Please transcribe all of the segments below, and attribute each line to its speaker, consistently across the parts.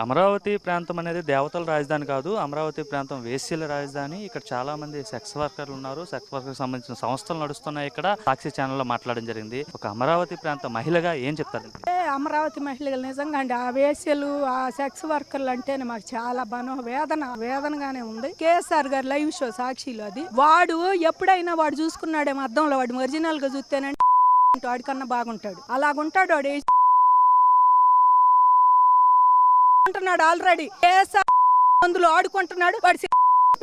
Speaker 1: అమరావతి ప్రాంతం అనేది దేవతల రాజధాని కాదు. అమరావతి ప్రాంతం వేశ్యల రాజధాని. ఇక్కడ చాలా మంది సెక్స్ వర్కర్లు ఉన్నారు. సెక్స్ వర్కర్ సంబంధించిన సంస్థలు నడుస్తున్నాయి. ఇక్కడ సాక్షి ఛానల్లో మాట్లాడడం జరిగింది. ఒక అమరావతి ప్రాంత మహిళగా ఏం చెప్తారు?
Speaker 2: అమరావతి మహిళలు నిజంగా అండి ఆ వేశ్యలు ఆ సెక్స్ వర్కర్లు అంటేనే మాకు చాలా వేదనగానే ఉంది. కేఎస్ఆర్ గారు లైవ్ షో సాక్షిలో అది వాడు ఎప్పుడైనా వాడు చూసుకున్నాడేమో అద్దంలో వాడు ఒరిజినల్ గా చూస్తేనంటే వాడికన్నా బాగుంటాడు. అలాగుంటాడు వాడు అంటున్నాడు. ఆల్రెడీ కేఎస్ఆర్ మందులు ఆడుకుంటున్నాడు. వాడు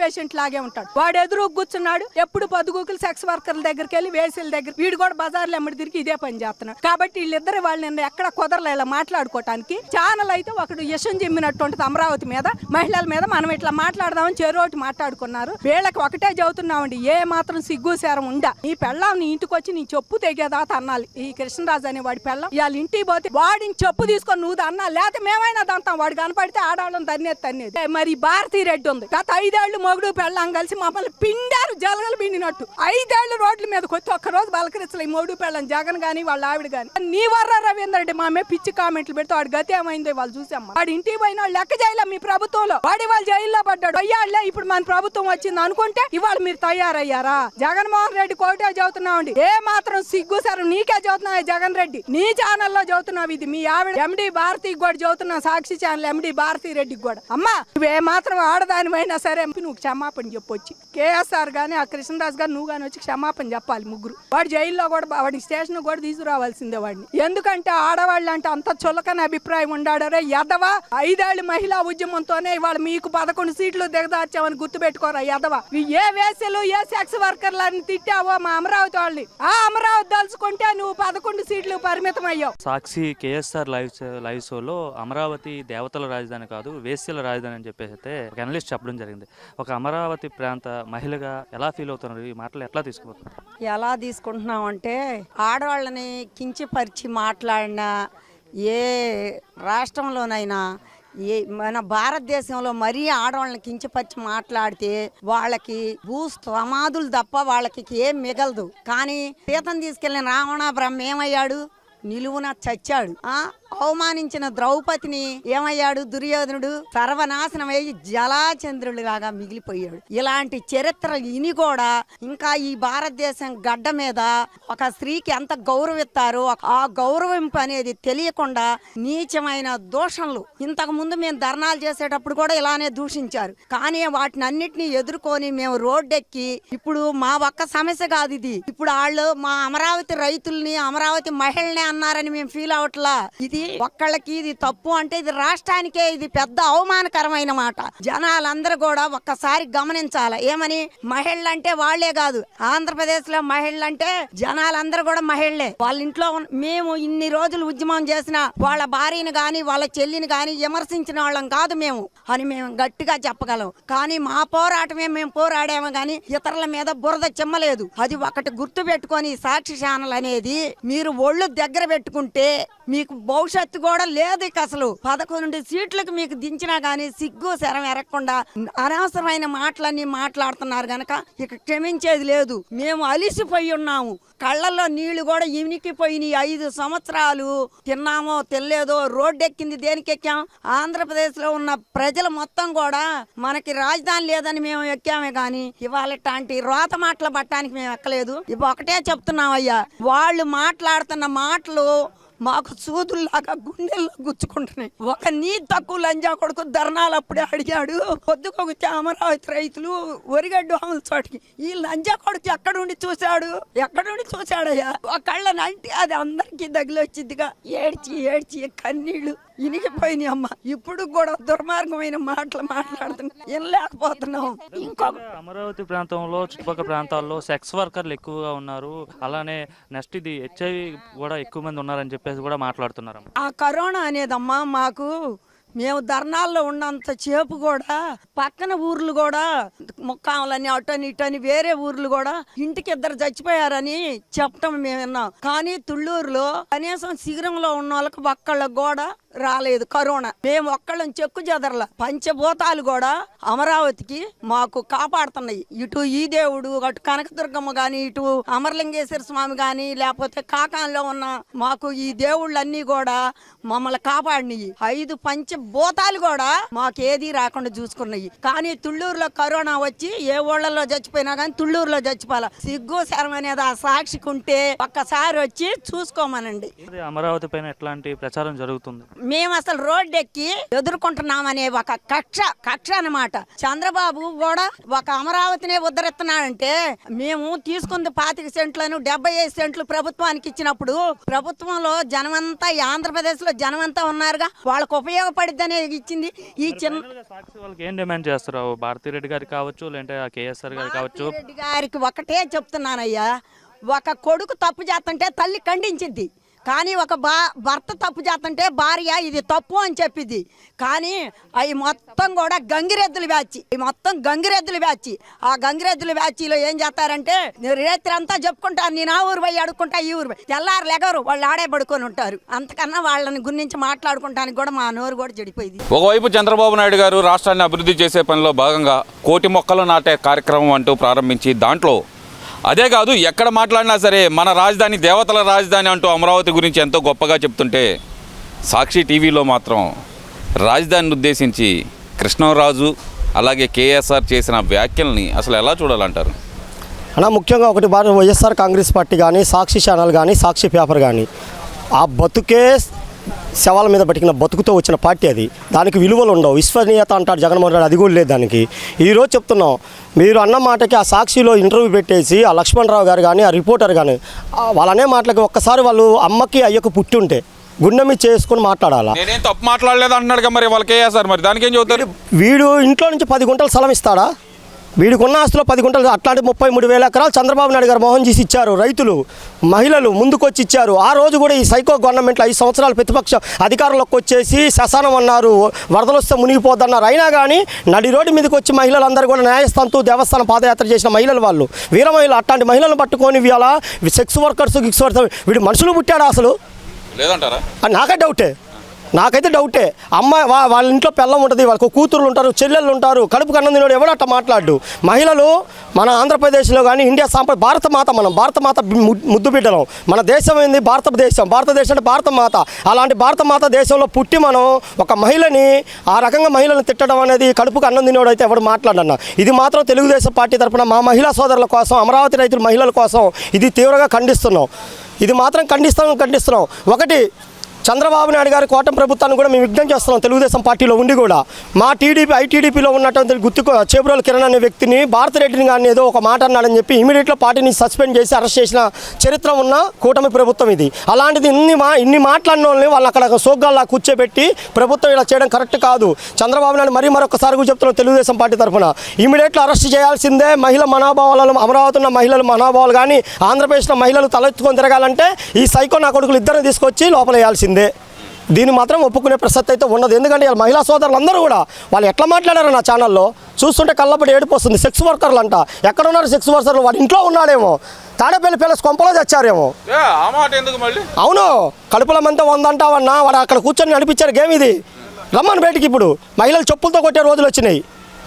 Speaker 2: పేషెంట్ లాగే ఉంటాడు. వాడు ఎదురు కూర్చున్నాడు. ఎప్పుడు పొద్దుగూకులు సెక్స్ వర్కర్ల దగ్గరికి వెళ్ళి వేసుల దగ్గర వీడు కూడా బజార్లు ఎమ్మడి తిరిగి ఇదే పని చేస్తున్నాడు. కాబట్టి వీళ్ళిద్దరు వాళ్ళు నిన్న ఎక్కడ కుదరలే ఇలా మాట్లాడుకోవటానికి. ఛానల్ అయితే ఒకడు యశం జిమ్మినట్టు ఉంటుంది అమరావతి మీద మహిళల మీద. మనం ఇట్లా మాట్లాడదామని చెరోటి మాట్లాడుకున్నారు. వీళ్ళకి ఒకటే చదువుతున్నామండి, ఏ మాత్రం సిగ్గు సేరం ఉండా నీ పెళ్ళాం నీ ఇంటికి వచ్చి నీ చెప్పు తెగేదా అన్నాలి. ఈ కృష్ణరాజు అనే వాడి పెళ్ళం వాళ్ళ ఇంటికి పోతే వాడిని చెప్పు తీసుకొని నువ్వు అన్నా లేకపోతే మేమైనా దంతాం. వాడు కనపడితే ఆడవాళ్ళని తన్నేది. మరి భారతీ రెడ్డి ఉంది. గత 5 ఏళ్ళు మొగుడు పెళ్ళాం కలిసి మమ్మల్ని పిండారు జలగలు పిండినట్టు. 5 ఏళ్ళు రోడ్ల మీదకి వచ్చి ఒక్కరోజు బలకరించలే మొగుడు పెళ్ళం జగన్ గాని వాళ్ళ ఆవిడ గాని. నీ వర్ర రవీంద్ర రెడ్డి మామే పిచ్చి కామెంట్లు పెడితే వాడి గతి ఏమైందో వాళ్ళు చూసామ్మా. వాడి ఇంటికి పోయిన వాళ్ళు లెక్క చేయలే మీ ప్రభుత్వంలో. వాడి వాళ్ళు జైల్లో పడ్డాడు. అయ్యాళ్లే ఇప్పుడు మన ప్రభుత్వం వచ్చింది అనుకుంటే ఇవాళ మీరు తయారయ్యారా? జగన్మోహన్ రెడ్డి కోటే చదువుతున్నామండి. ఏ మాత్రం సిగ్గు సార్ నీకే చదువుతున్నావు జగన్ రెడ్డి. నీ ఛానల్లో చదువుతున్నావు. ఇది మీ ఆవిడ ఎండి భారతికి కూడా చదువుతున్నావు. సాక్షి ఛానల్ ఎండి భారతీ రెడ్డికి కూడా. అమ్మా నువ్వే మాత్రం ఆడదానివైనా సరే నువ్వు క్షమాపణ చెప్పొచ్చి కేఎస్ఆర్ గానీ ఆ కృష్ణరాజు గారు నువ్వు గాని వచ్చి క్షమాపణ చెప్పాలి. ముగ్గురు వాడు జైల్లో కూడా వాడి స్టేషన్ కూడా తీసుకురావాల్సిందే వాడిని. ఎందుకంటే ఆడవాళ్ళు అంటే అంత చులకని అభిప్రాయం ఉండాడరే యదవా. 5 ఏళ్ళు మహిళా ఉద్యమంతోనే ఇవాళ మీకు 11 సీట్లు దిగదార్చామని గుర్తుపెట్టుకోరా యదవా. ఏ వేసలు ఏ సెక్స్ వర్కర్లని తిట్టావో మా అమరావతి వాళ్ళని ఆ అమరావతి దలుచుకుంటే నువ్వు 11 సీట్లు పరిమితం అయ్యావు.
Speaker 1: సాక్షి కేఎస్ఆర్ లైవ్ షోలో అమరావతి దేవతల రాజధాని కాదు వేశ్యల రాజధాని అని చెప్పేసి అయితే ఒక అనలిస్ట్ చెప్పడం జరిగింది. ఒక అమరావతి ప్రాంత మహిళగా ఎలా ఫీల్ అవుతున్నారు? ఈ మాటలు ఎట్లా తీసుకుపోతున్నారు?
Speaker 3: ఎలా తీసుకుంటున్నాం అంటే ఆడవాళ్ళని కించపరిచి మాట్లాడిన ఏ రాష్ట్రంలోనైనా మన భారతదేశంలో మరీ ఆడవాళ్ళని కించపరిచి మాట్లాడితే వాళ్ళకి భూస్వామాదులు తప్ప వాళ్ళకి ఏం మిగలదు. కానీ సీతను తీసుకెళ్లిన రావణ బ్రహ్మ ఏమయ్యాడు? నిలువున చచ్చాడు. అవమానించిన ద్రౌపదిని ఏమయ్యాడు? దుర్యోధనుడు సర్వనాశనమై జలాచంద్రుడు లాగా మిగిలిపోయాడు. ఇలాంటి చరిత్ర ఇని కూడా ఇంకా ఈ భారతదేశం గడ్డ మీద ఒక స్త్రీకి ఎంత గౌరవిస్తారో ఆ గౌరవింపు అనేది తెలియకుండా నీచమైన దూషణలు. ఇంతకు ముందు మేము ధర్నాలు చేసేటప్పుడు కూడా ఇలానే దూషించారు. కానీ వాటిని అన్నిటినీ ఎదుర్కొని మేము రోడ్డెక్కి ఇప్పుడు మా ఒక్క సమస్య కాదు ఇది. ఇప్పుడు వాళ్ళు మా అమరావతి రైతుల్ని అమరావతి మహిళల్ని అన్నారని మేము ఫీల్ అవట్లా. ఇది ఒక్కళ్ళకి ఇది తప్పు అంటే ఇది రాష్ట్రానికే ఇది పెద్ద అవమానకరమైన మాట. జనాలందరూ కూడా ఒక్కసారి గమనించాలి. ఏమని మహిళలంటే వాళ్లే కాదు, ఆంధ్రప్రదేశ్ లో మహిళలంటే జనాలందరూ కూడా మహిళలే. వాళ్ళ ఇంట్లో మేము ఇన్ని రోజులు ఉద్యమం చేసిన వాళ్ళ భార్యని గాని వాళ్ళ చెల్లిని గాని విమర్శించిన వాళ్ళం కాదు మేము అని మేము గట్టిగా చెప్పగలం. కానీ మా పోరాటమే మేము పోరాడాము గాని ఇతరుల మీద బురద చిమ్మలేదు. అది ఒకటి గుర్తు పెట్టుకొని సాక్షి ఛానల్ అనేది మీరు ఒళ్ళు దగ్గర పెట్టుకుంటే మీకు భవిష్యత్తు కూడా లేదు. ఇక అసలు 11 సీట్లకు మీకు దించినా గానీ సిగ్గు శరం ఎరగకుండా అనవసరమైన మాటలన్నీ మాట్లాడుతున్నారు గనక ఇక క్షమించేది లేదు. మేము అలిసిపోయి ఉన్నాము. కళ్ళల్లో నీళ్లు కూడా ఇమినికిపోయినాయి. 5 సంవత్సరాలు తిన్నామో తెలియదో రోడ్డెక్కింది దేనికి ఎక్కాం? ఆంధ్రప్రదేశ్ లో ఉన్న ప్రజలు మొత్తం కూడా మనకి రాజధాని లేదని మేము ఎక్కామే గాని ఇవాళ ఇట్లాంటి రోత మాటలు పట్టడానికి మేము ఎక్కలేదు. ఇవి ఒకటే చెప్తున్నామయ్యా, వాళ్ళు మాట్లాడుతున్న మాటలు మాకు సూదుల్లాగా గుండెల్లో గుచ్చుకుంటున్నాయి. ఒక నీ తక్కువ లంజా కొడుకు ధర్నాలు అప్పుడే అడిగాడు. పొద్దుకొచ్చి అమరావతి రైతులు ఒరిగడ్డు హాముల చోటికి ఈ లంజా కొడుకు ఎక్కడుండి చూశాడయ్యా. ఆ కళ్ళని అంటే అది అందరికీ తగిలొచ్చిందిగా. ఏడ్చి కన్నీళ్లు ఇనికిపోయినాయి అమ్మ. ఇప్పుడు కూడా దుర్మార్గమైన మాటలు మాట్లాడుతున్నా వినలేకపోతున్నాం. ఇంకొక
Speaker 1: అమరావతి ప్రాంతంలో చుట్టుపక్కల ప్రాంతాల్లో సెక్స్ వర్కర్లు ఎక్కువగా ఉన్నారు. అలానే నెక్స్ట్ ఇది HIV కూడా ఎక్కువ మంది ఉన్నారని చెప్పేసి కూడా మాట్లాడుతున్నారు.
Speaker 3: ఆ కరోనా అనేదమ్మా మాకు మేము ధర్నాల్లో ఉన్నంత సేపు కూడా పక్కన ఊర్లు కూడా ముక్కాములని అటని ఇటని వేరే ఊర్లు కూడా ఇంటికి 2 చచ్చిపోయారని చెప్పటం మేము విన్నాం. కానీ తుళ్ళూరులో కనీసం శిఖరంలో ఉన్న వాళ్ళకి ఒక్కళ్ళకు కూడా రాలేదు కరోనా. మేము ఒక్కళ్ళం చెక్కు చెదరల. పంచభూతాలు కూడా అమరావతికి మాకు కాపాడుతున్నాయి. ఇటు ఈ దేవుడు, అటు కనకదుర్గమ్మ గాని, ఇటు అమరలింగేశ్వర స్వామి గాని, లేకపోతే కాకాంలో ఉన్న మాకు ఈ దేవుళ్ళన్నీ కూడా మమ్మల్ని కాపాడినాయి. 5 పంచభూతాలు కూడా మాకు ఏది రాకుండా చూసుకున్నాయి. కానీ తుళ్ళూరులో కరోనా వచ్చి ఏ ఊళ్ళలో చచ్చిపోయినా కానీ తుళ్ళూరులో చచ్చిపోవాల. సిగ్గు శరం అనేది ఆ సాక్షికి ఉంటే ఒక్కసారి వచ్చి చూసుకోమనండి.
Speaker 1: అమరావతి పైన ఎట్లాంటి ప్రచారం జరుగుతుంది?
Speaker 3: మేము అసలు రోడ్డు ఎక్కి ఎదుర్కొంటున్నామనే ఒక కక్ష అన్నమాట. చంద్రబాబు కూడా ఒక అమరావతినే ఉద్ధరిస్తున్నాడంటే మేము తీసుకుంది 25 సెంట్లను 75 సెంట్లు ప్రభుత్వానికి ఇచ్చినప్పుడు ప్రభుత్వంలో జనమంతా ఆంధ్రప్రదేశ్ లో జనమంతా ఉన్నారుగా, వాళ్ళకు ఉపయోగపడిద్దనే ఇచ్చింది. ఈ చిన్న
Speaker 1: సాక్షి వాళ్ళకి ఏం డిమాండ్ చేస్తారు? భారతిరెడ్డి గారికి కావచ్చు, లేదంటే కేఎస్ఆర్ గారికి కావచ్చు.
Speaker 3: రెడ్డి గారికి ఒకటే చెప్తున్నానయ్యా, ఒక కొడుకు తప్పు చేస్తుంటే తల్లి ఖండించింది. కానీ ఒక భర్త తప్పు చేస్తుంటే భార్య ఇది తప్పు అని చెప్పింది. కానీ అవి మొత్తం కూడా గంగిరెద్దులు బ్యాచ్. ఆ గంగిరెద్దుల బ్యాచ్లో ఏం చేస్తారంటే రేత్రి అంతా చెప్పుకుంటారు, నేను ఆ ఊరు పోయి అడుక్కుంటా, ఈ ఊరు పోయి తెల్లారు లెగరు, వాళ్ళు ఆడే పడుకొని ఉంటారు. అంతకన్నా వాళ్ళని గురించి మాట్లాడుకుంటానికి కూడా మా నోరు కూడా చెడిపోయింది.
Speaker 4: ఒకవైపు చంద్రబాబు నాయుడు గారు రాష్ట్రాన్ని అభివృద్ధి చేసే పనిలో భాగంగా 1,000,000 మొక్కలు నాటే కార్యక్రమం అంటూ ప్రారంభించి, దాంట్లో అదే కాదు ఎక్కడ మాట్లాడినా సరే మన రాజధాని దేవతల రాజధాని అంటూ అమరావతి గురించి ఎంతో గొప్పగా చెప్తుంటే, సాక్షి టీవీలో మాత్రం రాజధానిని ఉద్దేశించి కృష్ణరాజు అలాగే కేఎస్ఆర్ చేసిన వ్యాఖ్యల్ని అసలు ఎలా చూడాలంటారు?
Speaker 5: అలా ముఖ్యంగా ఒకటి వైఎస్ఆర్ కాంగ్రెస్ పార్టీ కానీ, సాక్షి ఛానల్ కానీ, సాక్షి పేపర్ కానీ ఆ బతుకే శవాల మీద బతికిన బతుకుతో వచ్చిన పార్టీ అది. దానికి విలువలు ఉండవు, విశ్వనీయత అంటాడు జగన్మోహన్ రెడ్డి, అది కూడా లేదు దానికి. ఈరోజు చెప్తున్నాం, మీరు అన్న మాటకి ఆ సాక్షిలో ఇంటర్వ్యూ పెట్టేసి ఆ లక్ష్మణరావు గారు కానీ, ఆ రిపోర్టర్ కానీ వాళ్ళనే మాటలకి ఒక్కసారి వాళ్ళు అమ్మకి అయ్యకు పుట్టి ఉంటే గుండె మీద చేసుకుని మాట్లాడాలా.
Speaker 4: నేనేం తప్పు మాట్లాడలేదు అంటున్నాడు మరి వాళ్ళకి కేఎస్ఆర్, మరి దానికి ఏం చెబుతారు?
Speaker 5: వీడు ఇంట్లో నుంచి 10 గుంటలు స్థలం ఇస్తాడా? వీడికి ఉన్న ఆస్తులో 10 గుంటలు, అట్లాంటి 33,000 ఎకరాలు చంద్రబాబు నాయుడు గారు మోహన్ చేసి ఇచ్చారు. రైతులు, మహిళలు ముందుకొచ్చి ఇచ్చారు. ఆ రోజు కూడా ఈ సైకో గవర్నమెంట్లో 5 సంవత్సరాలు ప్రతిపక్ష అధికారంలోకి వచ్చేసి శ్మశానం అన్నారు, వరదలు వస్తే మునిగిపోద్దన్నారు. అయినా కానీ నడి రోడ్డు మీదకి వచ్చి మహిళలందరూ కూడా న్యాయస్థానంతో దేవస్థానం పాదయాత్ర చేసిన మహిళలు, వాళ్ళు వీర మహిళలు. అట్లాంటి మహిళలను పట్టుకొని ఇవాళ సెక్స్ వర్కర్స్ వీడు మనుషులు పుట్టాడా అసలు?
Speaker 4: లేదంటారా?
Speaker 5: నాకే నాకైతే డౌటే. అమ్మ వాళ్ళ ఇంట్లో పిల్లం ఉంటుంది, వాళ్ళకు కూతుర్లు ఉంటారు, చెల్లెళ్ళు ఉంటారు, కడుపు కన్నం తినోడు ఎవడు అట్లా మాట్లాడు. మహిళలు మన ఆంధ్రప్రదేశ్లో కానీ ఇండియా భారతమాత, మనం భారతమాత ముద్దు బిడ్డలం. మన దేశం ఏంది? భారతదేశం అంటే భారతమాత. అలాంటి భారతమాత దేశంలో పుట్టి మనం ఒక మహిళని ఆ రకంగా మహిళలను తిట్టడం అనేది కడుపుకు అన్నం తినోడు అయితే ఎవడు మాట్లాడన్నా. ఇది మాత్రం తెలుగుదేశం పార్టీ తరఫున మా మహిళా సోదరుల కోసం, అమరావతి రైతుల మహిళల కోసం ఇది తీవ్రంగా ఖండిస్తున్నాం. ఇది మాత్రం ఖండిస్తున్నాం. ఒకటి, చంద్రబాబు నాయుడు గారి కూటమి ప్రభుత్వాన్ని కూడా మేము విజ్ఞప్తి చేస్తున్నాం. తెలుగుదేశం పార్టీలో ఉండి కూడా మా ఐటీడీపీలో ఉన్నటువంటి చేబ్రోలు కిరణ్ అనే వ్యక్తిని, భారతిరెడ్డిని కానీ ఏదో ఒక మాట అన్నాడని చెప్పి ఇమీడియట్గా పార్టీని సస్పెండ్ చేసి అరెస్ట్ చేసిన చరిత్ర ఉన్న కూటమి ప్రభుత్వం ఇది. అలాంటిది ఇన్ని మాట్లాడిన వాళ్ళని వాళ్ళు అక్కడ సోగ్గాల్లా కూర్చోబెట్టి ప్రభుత్వం ఇలా చేయడం కరెక్ట్ కాదు. చంద్రబాబు నాయుడు మరొకసారి కూడా చెప్తున్నాం తెలుగుదేశం పార్టీ తరఫున ఇమీడియట్గా అరెస్ట్ చేయాల్సిందే. మహిళ మనోభావాలను, అమరావతి ఉన్న మహిళల మనోభావాలు కానీ, ఆంధ్రప్రదేశ్లో మహిళలు తలెత్తుకొని తిరగాలంటే ఈ సైకో నా కొడుకులు ఇద్దరిని తీసుకొచ్చి లోపల వేయాల్సిందే. దీన్ని మాత్రం ఒప్పుకునే ప్రసక్తి అయితే ఉండదు. ఎందుకంటే మహిళా సోదరులందరూ కూడా వాళ్ళు ఎట్లా మాట్లాడారు నా ఛానల్లో చూస్తుంటే కళ్ళపడి ఏడుపు వస్తుంది. సెక్స్ వర్కర్లు అంట, ఎక్కడ ఉన్నారు సెక్స్ వర్కర్లు? వాడి ఇంట్లో ఉన్నాడేమో, తాడేపల్లి ప్యాలెస్ కొంపలో చచ్చారేమో. అవును, కడుపుల మంతా 100 అంటావన్నా, వాడు అక్కడ కూర్చొని నడిపించారు గేమ్ ఇది. రమ్మని బయటికి ఇప్పుడు మహిళలు చెప్పులతో కొట్టే రోజులు వచ్చినాయి.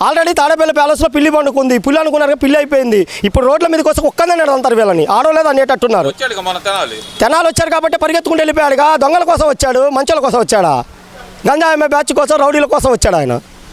Speaker 5: ఆల్రెడీ తాడేపల్లి ప్యాలెస్లో పిల్లి పండుకుంది, పిల్లి అనుకున్నారు, పిల్లి అయిపోయింది. ఇప్పుడు రోడ్ల మీదకి వస్తే ఒక్కనే నడదంటారు వీళ్ళని, ఆడోలేదు అనేటట్టున్నారు. తెనాలి వచ్చారు కాబట్టి పరిగెత్తుకుంటూ వెళ్ళిపోయాడుగా. దొంగల కోసం వచ్చాడు, మంచాల కోసం వచ్చాడా? గంజాయి బ్యాచ్ కోసం, రౌడీల కోసం వచ్చాడు ఆయన.